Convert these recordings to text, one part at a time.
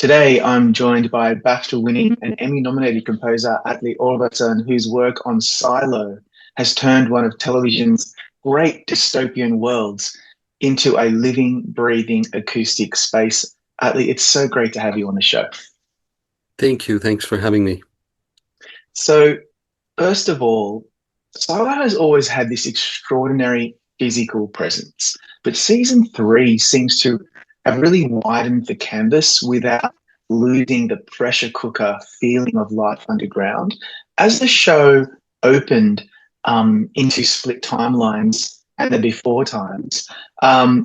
Today, I'm joined by BAFTA-winning and Emmy-nominated composer Atli Örvarsson, whose work on Silo has turned one of television's great dystopian worlds into a living, breathing acoustic space. Atli, it's so great to have you on the show. Thank you. Thanks for having me. So, first of all, Silo has always had this extraordinary physical presence, but season three seems to have really widened the canvas without losing the pressure cooker feeling of life underground. As the show opened into split timelines and the before times,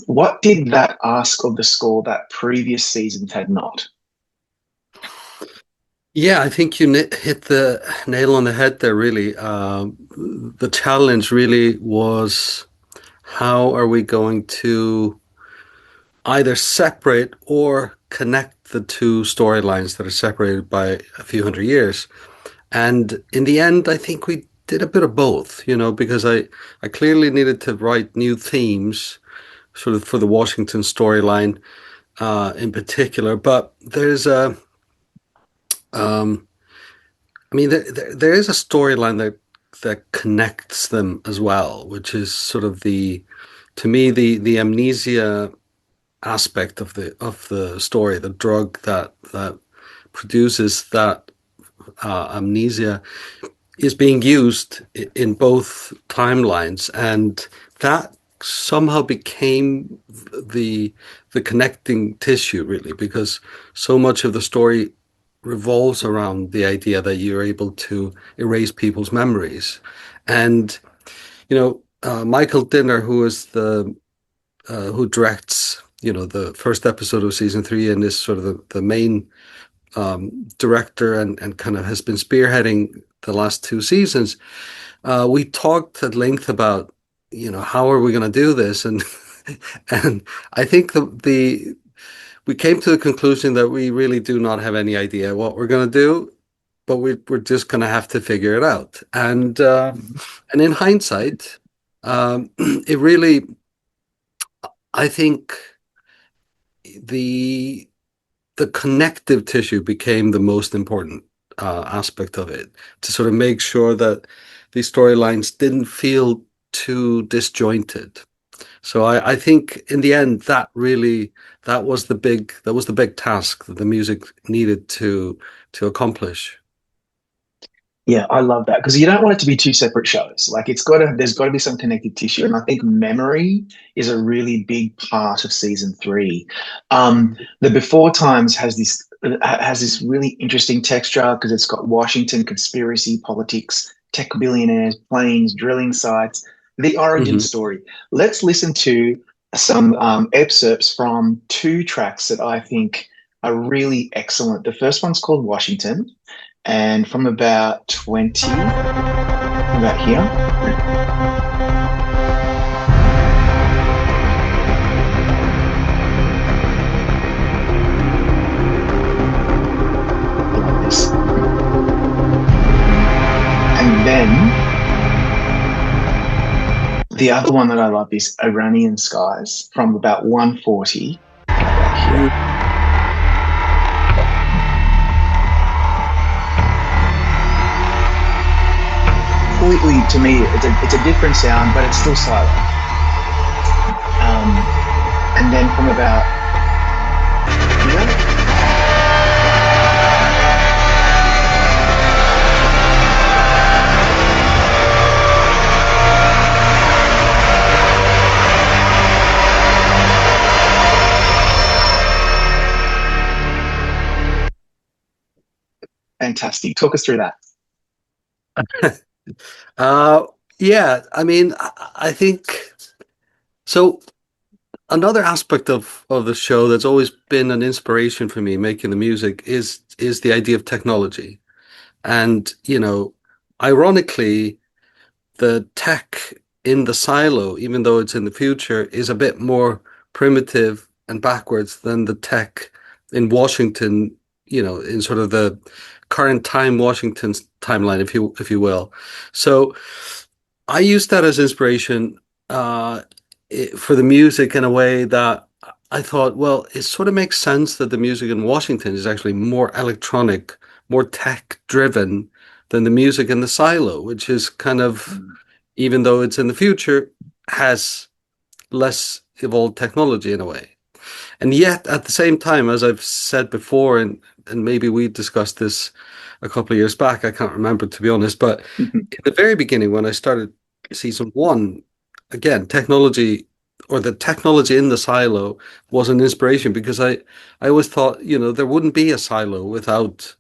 what did that ask of the score that previous seasons had not? Yeah, I think you hit the nail on the head there, really. The challenge really was how are we going to either separate or connect the two storylines that are separated by a few hundred years. And in the end, I think we did a bit of both, because I clearly needed to write new themes sort of for the Washington storyline in particular. But there's a Um, I mean, there is a storyline that connects them as well, which is sort of to me, the amnesia aspect of the story, the drug that produces that amnesia is being used in both timelines, and that somehow became the the connecting tissue, really, because so much of the story revolves around the idea that you're able to erase people's memories. And Michael Dinner, who is the who directs the first episode of season three and is sort of the main director and kind of has been spearheading the last two seasons. We talked at length about how are we going to do this, and and I think the we came to the conclusion that we really do not have any idea what we're going to do, but we're just going to have to figure it out. And in hindsight, it really, I think the the connective tissue became the most important aspect of it, to sort of make sure that these storylines didn't feel too disjointed. So I think in the end that was the big task that the music needed to accomplish. Yeah, I love that because you don't want it to be two separate shows. Like there's got to be some connective tissue, and I think memory is a really big part of season three. The Before Times has this really interesting texture because it's got Washington conspiracy, politics, tech billionaires, planes, drilling sites, the origin Hmm. story. Let's listen to some excerpts from two tracks that I think are really excellent. The first one's called Washington and from about 20, about here, like this. And then the other one that I love is Iranian Skies from about 140, about here. Completely, to me, it's a different sound, but it's still silent. Um, and then from about here, fantastic. Talk us through that. Uh, yeah, I mean, I think so. Another aspect of the show that's always been an inspiration for me making the music is the idea of technology. And, ironically, the tech in the silo, even though it's in the future, is a bit more primitive and backwards than the tech in Washington, in sort of the current time Washington's timeline, if you will. So I use that as inspiration for the music in a way that I thought, well, it sort of makes sense that the music in Washington is actually more electronic, more tech driven than the music in the silo, which is kind of, Mm. even though it's in the future, has less evolved technology in a way. And yet, at the same time, as I've said before, and maybe we discussed this a couple of years back, I can't remember to be honest, but in the very beginning, when I started season one, again, technology or the technology in the silo was an inspiration because I always thought, there wouldn't be a silo without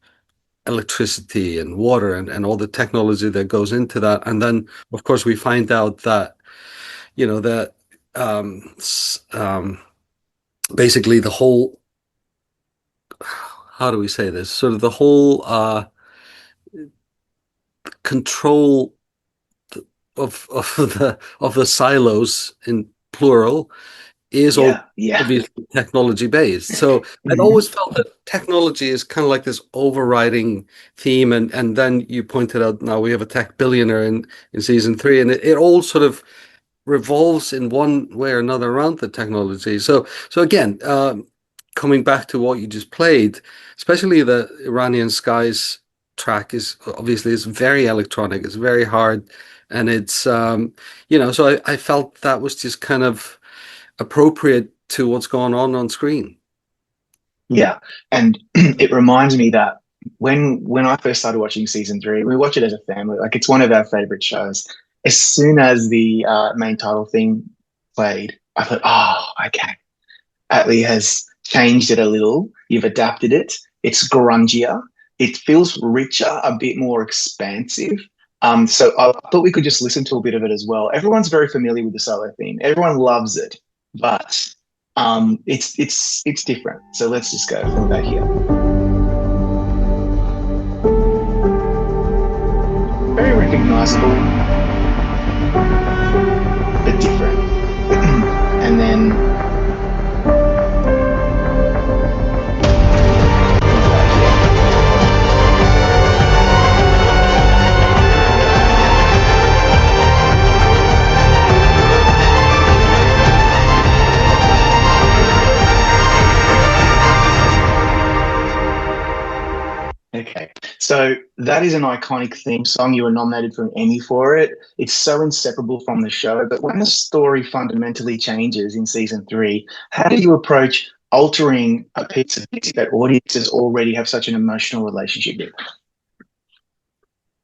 electricity and water and all the technology that goes into that. And then, of course, we find out that, that um, basically the whole, how do we say this? Sort of the whole control of the silos in plural is all Yeah, yeah. obviously technology based. So I'd Mhm. always felt that technology is kind of like this overriding theme, and then you pointed out now we have a tech billionaire in season three, and it all sort of revolves in one way or another around the technology. So again, coming back to what you just played, especially the Iranian Skies track is obviously it's very electronic, it's very hard, and it's so I felt that was just kind of appropriate to what's going on screen. Yeah, and it reminds me that when I first started watching season three, we watch it as a family. Like it's one of our favorite shows. As soon as the main title thing played, I thought, oh, okay, Atli has changed it a little. You've adapted it. It's grungier. It feels richer, a bit more expansive. So I thought we could just listen to a bit of it as well. Everyone's very familiar with the solo theme. Everyone loves it, but it's different. So let's just go from that here. Very recognizable, but different. And then okay, so that is an iconic theme song. You were nominated for an Emmy for it. It's so inseparable from the show. But when the story fundamentally changes in season three, how do you approach altering a piece of music that audiences already have such an emotional relationship with?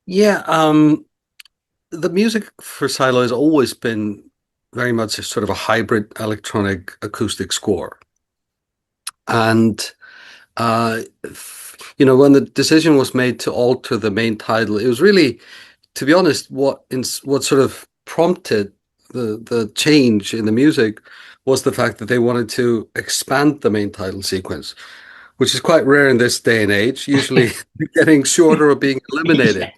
Yeah, the music for Silo has always been very much a sort of a hybrid electronic acoustic score. And when the decision was made to alter the main title, it was really, to be honest, what sort of prompted the change in the music was the fact that they wanted to expand the main title sequence, which is quite rare in this day and age, usually getting shorter or being Yeah. eliminated.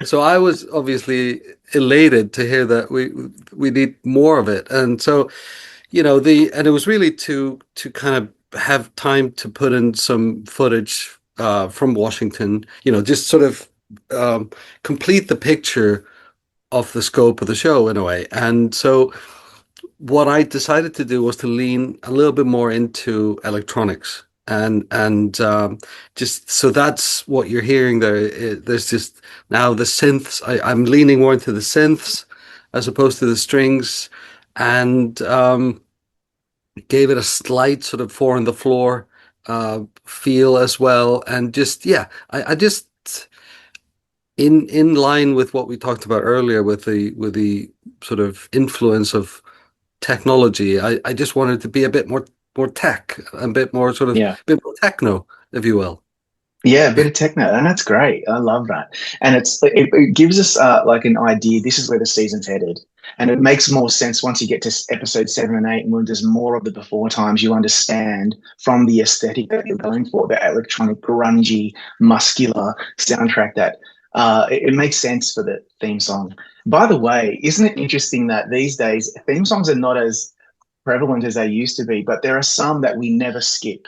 So I was obviously elated to hear that we need more of it. And so, and it was really to kind of have time to put in some footage from Washington, just sort of um, complete the picture of the scope of the show in a way. And so what I decided to do was to lean a little bit more into electronics. And just so that's what you're hearing there. There's just now the synths. I'm leaning more into the synths as opposed to the strings, and gave it a slight sort of four on the floor feel as well. And just yeah, I just in line with what we talked about earlier with the sort of influence of technology. I just wanted to be a bit more tech, a bit more sort of Yeah. a bit more techno, if you will. Yeah, a bit of techno, and that's great. I love that, and it gives us like an idea. This is where the season's headed, and it makes more sense once you get to episode seven and eight, and when there's more of the before times. You understand from the aesthetic that you're going for, the electronic, grungy, muscular soundtrack. That it makes sense for the theme song. By the way, isn't it interesting that these days theme songs are not as prevalent as they used to be, but there are some that we never skip.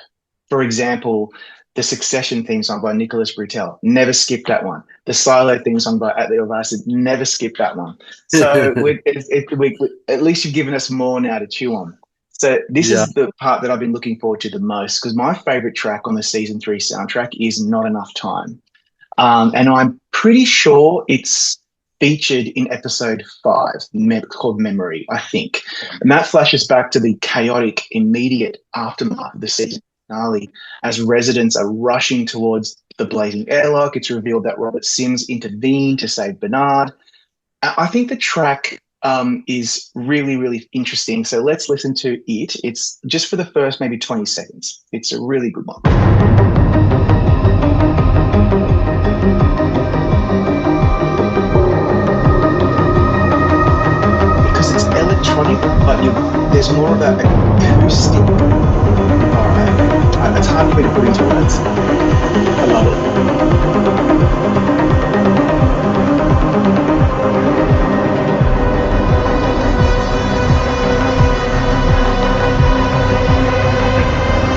For example, the Succession theme song by Nicholas Britell, never skip that one. The Silo theme song by Atli Örvarsson, never skip that one. So at least you've given us more now to chew on. So this Yeah. is the part that I've been looking forward to the most because my favorite track on the season three soundtrack is Not Enough Time. And I'm pretty sure it's featured in episode five, called Memory, I think. And that flashes back to the chaotic, immediate aftermath of the season finale as residents are rushing towards the blazing airlock. It's revealed that Robert Sims intervened to save Bernard. I think the track is really, really interesting. So let's listen to it. It's just for the first maybe 20 seconds. It's a really good one. Because it's electronic, but there's more of that acoustic vibe. It's hard for me to put into words. I love it.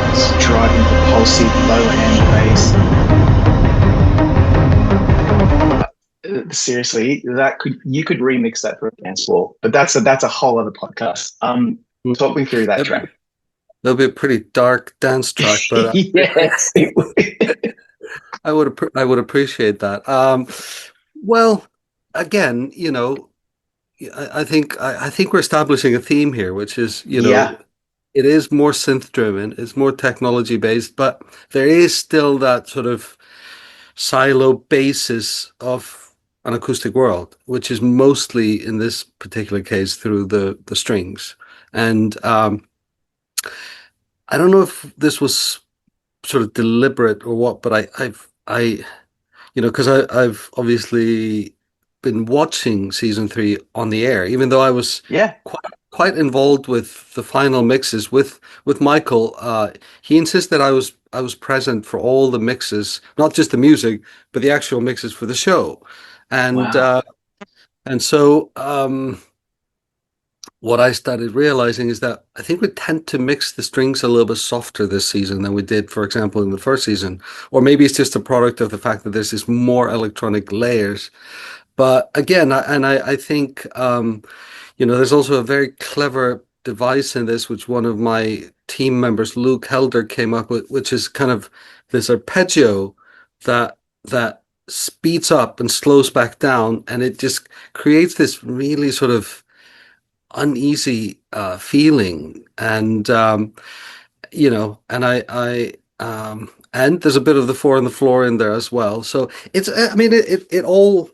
It's driving, propulsive, low end bass. Seriously, that could you could remix that for a dance floor, but that's a whole other podcast. Talk me through that That'd track. be, that'd be a pretty dark dance track, but Yes, it would. I would appreciate that. Well, again, I think we're establishing a theme here, which is, Yeah, it is more synth driven, it's more technology based, but there is still that sort of silo basis of an acoustic world, which is mostly in this particular case through the strings. And I don't know if this was sort of deliberate or what, but because I've obviously been watching season three on the air, even though I was yeah. quite involved with the final mixes with Michael. He insisted I was present for all the mixes, not just the music, but the actual mixes for the show, and Wow. what I started realizing is that I think we tend to mix the strings a little bit softer this season than we did, for example, in the first season. Or maybe it's just a product of the fact that there's this more electronic layers. But again, I think there's also a very clever device in this, which one of my team members, Luke Helder, came up with, which is kind of this arpeggio that speeds up and slows back down, and it just creates this really sort of uneasy feeling. And and there's a bit of the four on the floor in there as well. So it's, I mean, it all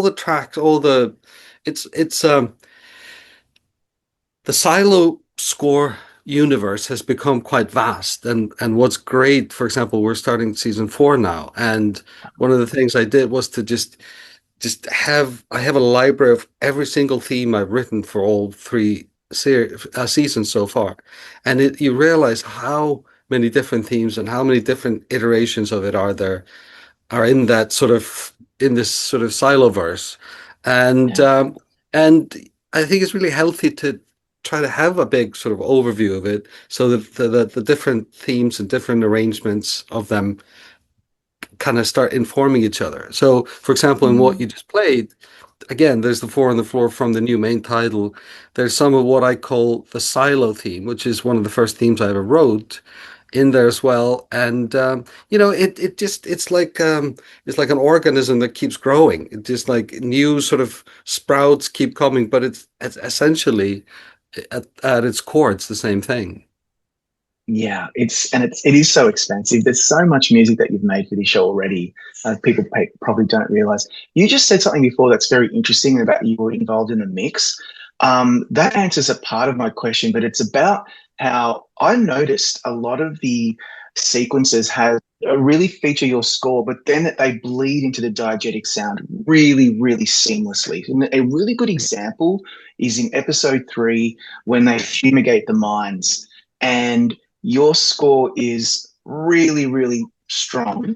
the tracks, all the, it's the silo score universe has become quite vast. And what's great, for example, we're starting season four now, and one of the things I did was to just have I have a library of every single theme I've written for all three seasons so far, and you realize how many different themes and how many different iterations of it are in that sort of in this sort of silo verse, and Yeah. um, and I think it's really healthy to try to have a big sort of overview of it, so that the different themes and different arrangements of them kind of start informing each other. So, for example, in what Mm. you just played, again, there's the four on the floor from the new main title. There's some of what I call the silo theme, which is one of the first themes I ever wrote in there as well. And it just it's like an organism that keeps growing. It just like new sort of sprouts keep coming, but it's essentially at its core, it's the same thing. Yeah, it is so expensive. There's so much music that you've made for this show already. Probably don't realize. You just said something before that's very interesting about you were involved in the mix. That answers a part of my question, but it's about how I noticed a lot of the sequences have really feature your score, but then that they bleed into the diegetic sound really, really seamlessly. And a really good example is in episode three when they fumigate the mines. And your score is really, really strong.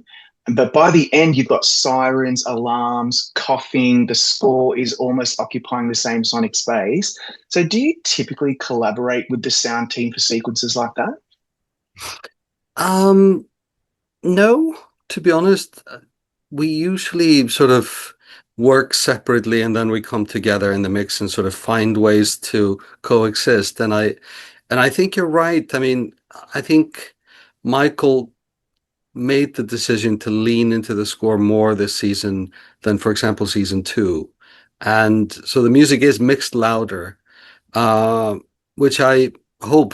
But by the end, you've got sirens, alarms, coughing. The score is almost occupying the same sonic space. So, do you typically collaborate with the sound team for sequences like that? Um, no, to be honest, we usually sort of work separately and then we come together in the mix and sort of find ways to coexist. And I think you're right. I mean, I think Michael made the decision to lean into the score more this season than, for example, season two. And so the music is mixed louder, uh, which I hope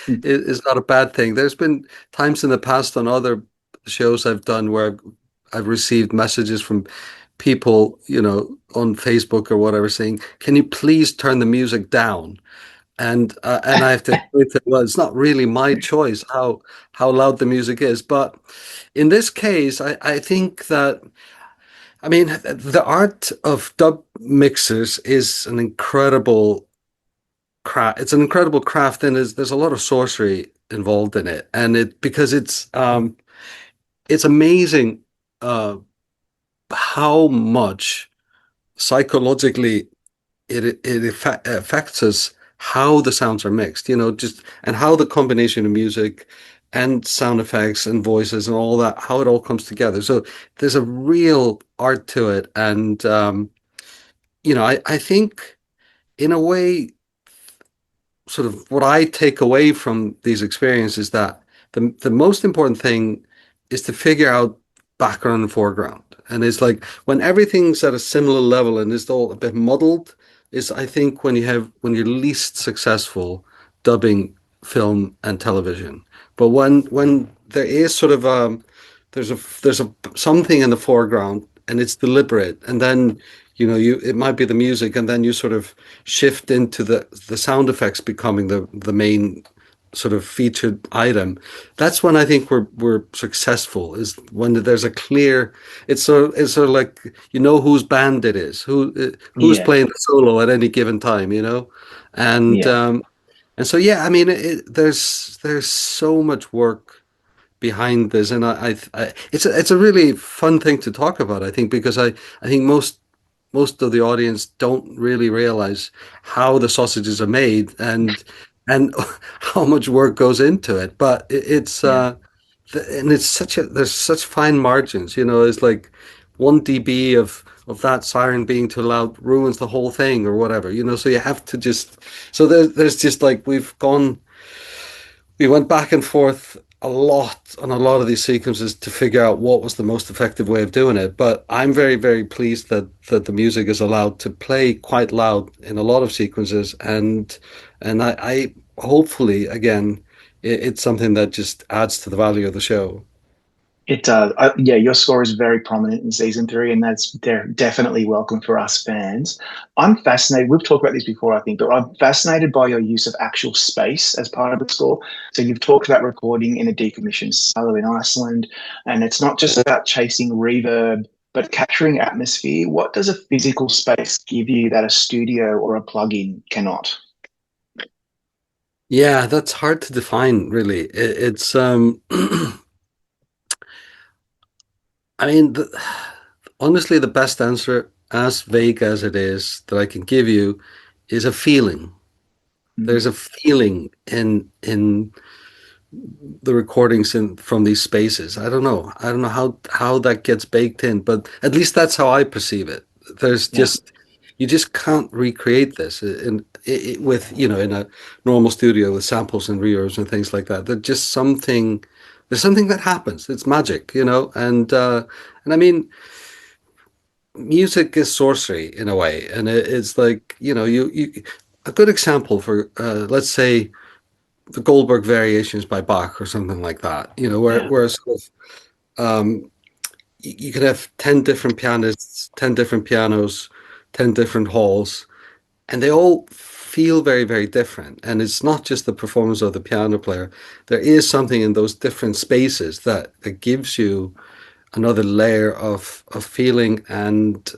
is not a bad thing. There's been times in the past on other shows I've done where I've received messages from people, on Facebook or whatever, saying, "Can you please turn the music down?" And I have to admit that, well, it's not really my choice how loud the music is, but in this case, I think that, I mean, the art of dub mixers is an incredible craft. It's an incredible craft, and there's a lot of sorcery involved in it, and because it's amazing uh, how much psychologically it affects us how the sounds are mixed, just and how the combination of music and sound effects and voices and all that, how it all comes together. So there's a real art to it, and I think in a way sort of what I take away from these experiences is that the most important thing is to figure out background and foreground. And it's like when everything's at a similar level and it's all a bit muddled, is I think when you're least successful dubbing film and television. But when there is sort of there's a something in the foreground and it's deliberate, and then it might be the music, and then you sort of shift into the sound effects becoming the main sort of featured item. That's when I think we're successful, is when there's a clear, it's sort of like whose band it is, who's Yeah, playing the solo at any given time, and yeah. and so yeah, I mean, there's so much work behind this, and it's a really fun thing to talk about, I think, because I think most of the audience don't really realize how the sausages are made, and how much work goes into it. But Yeah. and it's there's such fine margins. It's like 1 dB of that siren being too loud ruins the whole thing or whatever. So you have to just, so there's just like we went back and forth a lot on a lot of these sequences to figure out what was the most effective way of doing it. But I'm very, very pleased that the music is allowed to play quite loud in a lot of sequences, and I hopefully, again, it's something that just adds to the value of the show. It does. Yeah, your score is very prominent in season three, and they're definitely welcome for us fans. I'm fascinated. We've talked about this before, I think, but I'm fascinated by your use of actual space as part of the score. So you've talked about recording in a decommissioned silo in Iceland, and it's not just about chasing reverb, but capturing atmosphere. What does a physical space give you that a studio or a plugin cannot? Yeah, that's hard to define, really. It's I mean, honestly, the best answer, as vague as it is, that I can give you is a feeling. There's Mm, a feeling in the recordings from these spaces. I don't know. I don't know how that gets baked in, but at least that's how I perceive it. There's yeah. just You just can't recreate this with in a normal studio with samples and reverbs and things like that. There's something that happens. It's magic, and I mean, music is sorcery in a way, and it's like you a good example for let's say the Goldberg variations by Bach or something like that, Yeah. where sort of, you could have 10 different pianists, 10 different pianos, 10 different halls, and they all feel very, very different. And it's not just the performance of the piano player. There is something in those different spaces that gives you another layer of feeling, and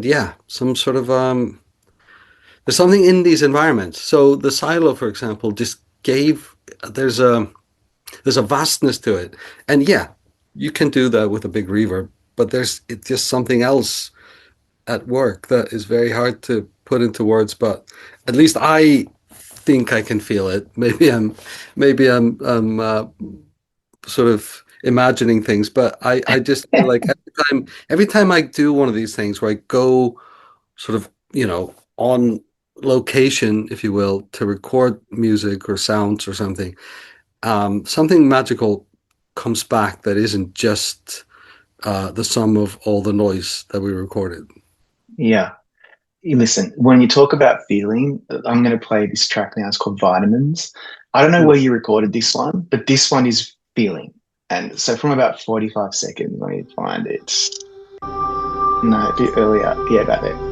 yeah, some sort of there's something in these environments. So the silo, for example, just gave there's a there's a vastness to it. And yeah, you can do that with a big reverb, but it's just something else at work that is very hard to put into words. But at least I think I can feel it. Maybe I'm sort of imagining things, but I just feel like every time I do one of these things where I go sort of on location, if you will, to record music or sounds or something, something magical comes back that isn't just the sum of all the noise that we recorded. Yeah. Listen, when you talk about feeling, I'm going to play this track now. It's called Vitamins. I don't know where you recorded this one, but this one is feeling. And so from about 45 seconds, let me find it. No, a bit earlier. Yeah, about there.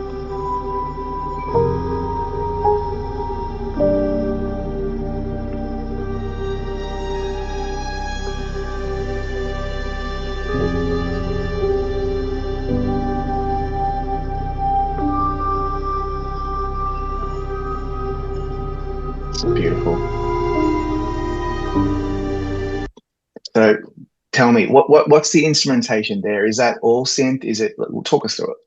It's beautiful. So tell me, what's the instrumentation there? Is that all synth? Is it, well, talk us through it.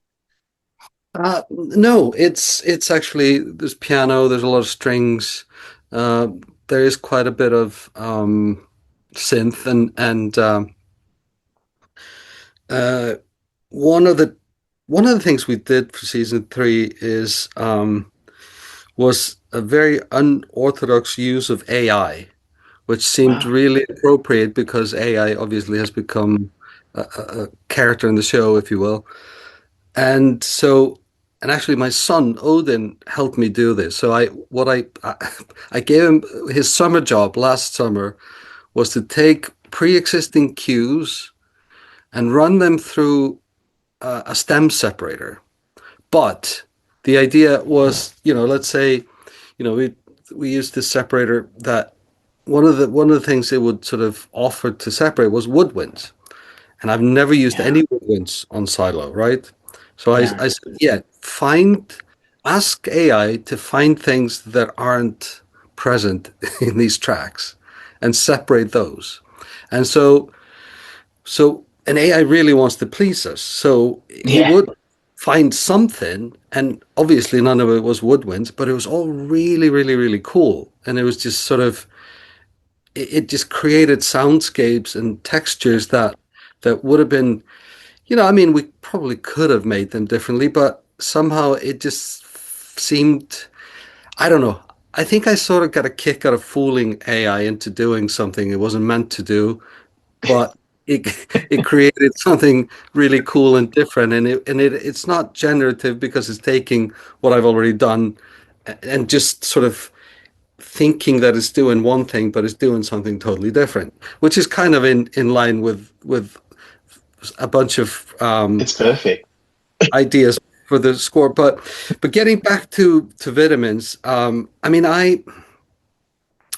No, it's actually there's piano, there's a lot of strings, uh, there is quite a bit of synth and uh, one of the one of the things we did for season three is was a very unorthodox use of AI, which seemed Wow. really appropriate because AI obviously has become a character in the show, if you will. And so, and actually, my son Odin helped me do this. So I gave him his summer job last summer was to take pre-existing cues and run them through a stem separator. But the idea was, let's say, we used this separator that one of the things it would sort of offer to separate was woodwinds. And I've never used Yeah. any woodwinds on Silo, right? So Yeah. I said, yeah, ask AI to find things that aren't present in these tracks and separate those. And an AI really wants to please us. So he Yeah. would find something, and obviously none of it was woodwinds, but it was all really, really, really cool. And it was just sort of, it just created soundscapes and textures that would have been, I mean, we probably could have made them differently, but somehow it just seemed, I don't know. I think I sort of got a kick out of fooling AI into doing something it wasn't meant to do, but it it created something really cool and different, and it's not generative because it's taking what I've already done and just sort of thinking that it's doing one thing, but it's doing something totally different, which is kind of in line with a bunch of It's perfect. ideas for the score. But getting back to vitamins, I mean, I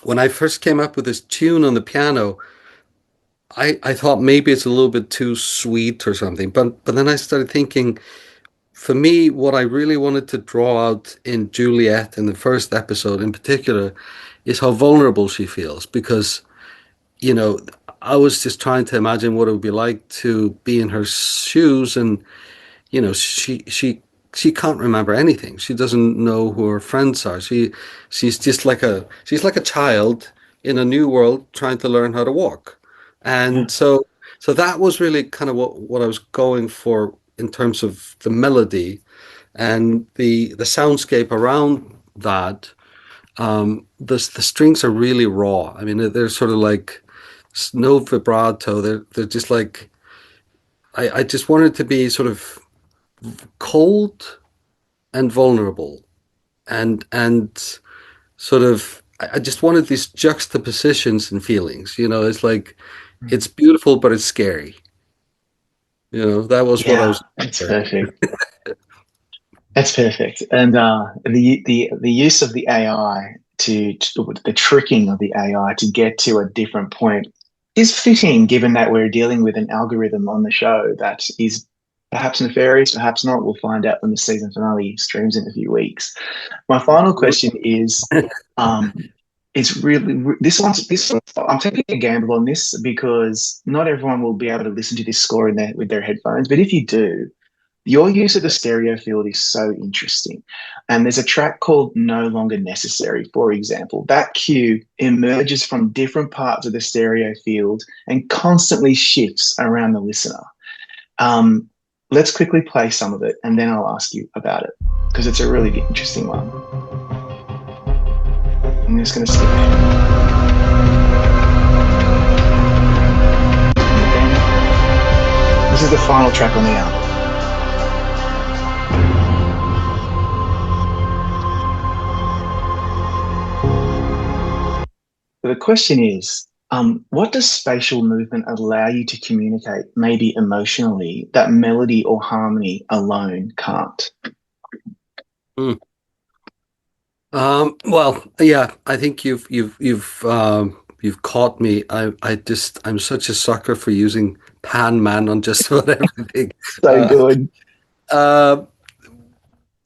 when I first came up with this tune on the piano, I thought maybe it's a little bit too sweet or something. But then I started thinking, for me, what I really wanted to draw out in Juliet in the first episode in particular is how vulnerable she feels because, you know, I was just trying to imagine what it would be like to be in her shoes and she can't remember anything. She doesn't know who her friends are. She's like a child in a new world trying to learn how to walk. Yeah. And so that was really kind of what I was going for in terms of the melody and the soundscape around that. The strings are really raw. I mean, they're sort of like no vibrato. They're just like I just wanted to be sort of cold and vulnerable and sort of I just wanted these juxtapositions and feelings. It's like it's beautiful but it's scary. That was what I Yeah. was It's there. perfect. That's perfect. And the use of the AI to the tricking of the AI to get to a different point is fitting, given that we're dealing with an algorithm on the show that is perhaps nefarious, perhaps not. We'll find out when the season finale streams in a few weeks. My final question um, is really this one. I'm taking a gamble on this because not everyone will be able to listen to this score in with their headphones. But if you do, your use of the stereo field is so interesting. And there's a track called No Longer Necessary, for example. That cue emerges from different parts of the stereo field and constantly shifts around the listener. Um, let's quickly play some of it and then I'll ask you about it because it's a really interesting one. I'm just going to skip ahead. And then this is the final track on the album. So the question is, what does spatial movement allow you to communicate, maybe emotionally, that melody or harmony alone can't? Mm. Well, yeah, I think you've caught me. I'm such a sucker for using Pan Man on just about everything. So Uh, good. uh,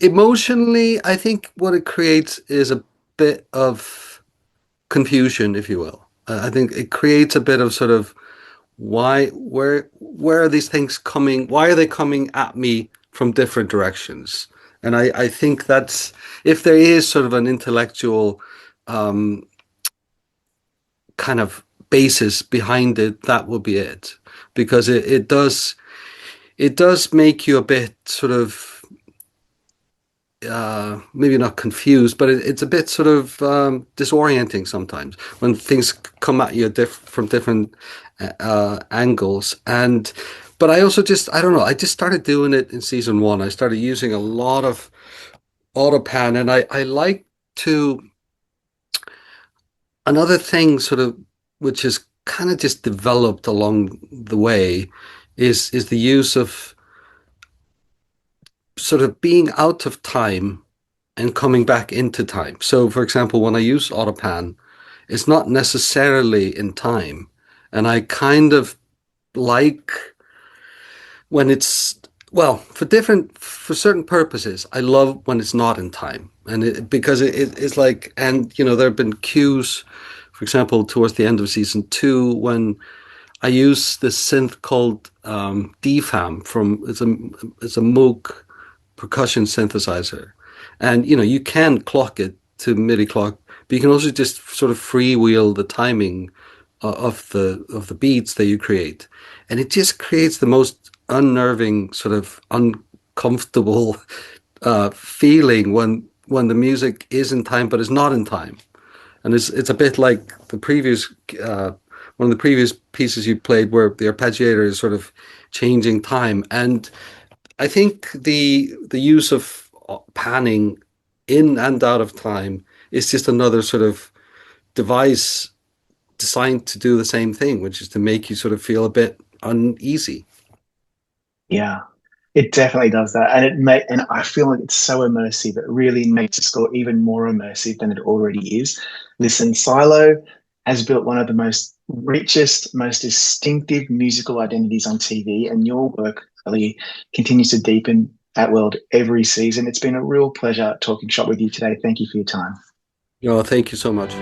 Emotionally, I think what it creates is a bit of confusion, if you will. I think it creates a bit of sort of where are these things coming? Why are they coming at me from different directions? And I think that's if there is sort of an intellectual um, kind of basis behind it, that will be it. Because it does make you a bit sort of maybe not confused, but it's a bit sort of disorienting sometimes when things come at you from different angles. And but I also just I don't know. I just started doing it in season one. I started using a lot of AutoPan, and I like to another thing sort of which is kind of just developed along the way is the use of sort of being out of time and coming back into time. So, for example, when I use AutoPan, it's not necessarily in time. And I kind of like when it's, well, for certain purposes, I love when it's not in time. And because it's like, and, there have been cues, for example, towards the end of season two, when I use this synth called DFAM it's a Moog percussion synthesizer, and you can clock it to MIDI clock, but you can also just sort of freewheel the timing of the beats that you create, and it just creates the most unnerving sort of uncomfortable feeling when the music is in time but is not in time, and it's a bit like the previous one of the previous pieces you played where the arpeggiator is sort of changing time. And I think the use of panning in and out of time is just another sort of device designed to do the same thing, which is to make you sort of feel a bit uneasy. Yeah, it definitely does that, and and I feel like it's so immersive. It really makes the score even more immersive than it already is. Listen, Silo has built one of the most richest, most distinctive musical identities on TV, and your work really continues to deepen that world every season. It's been a real pleasure talking shop with you today. Thank you for your time. Thank you so much.